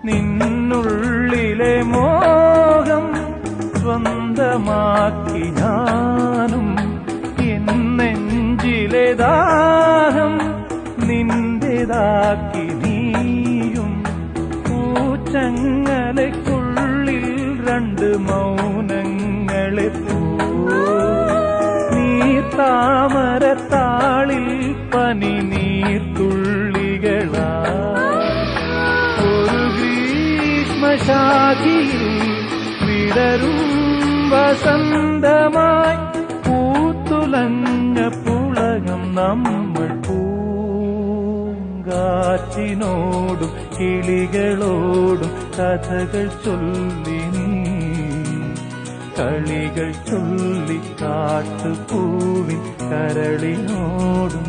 നിന്നുള്ളിലെ മോഹം സ്വന്തമാക്കി ഞാനും എന്നെഞ്ചിലെ ദാഹം നിന്റേതാക്കി നീയും പൂച്ചങ്ങലയ്ക്കുള്ളിൽ രണ്ട് മൗനങ്ങളെ നീർത്താമരത്താളിൽ പനി നീർത്തുള്ളികളാ ഒരു ഗ്രീഷ്മശാഖിയിൽ വിടരും വസന്തമായി പൂത്തുലഞ്ഞ പുളകം നമ്മൾ പൂങ്കാറ്റിനോടും കിളികളോടും കഥകൾ ചൊല്ലി നീ കളികൾ ചൊല്ലി കാട്ടുപൂവിൻ കരളിനോടും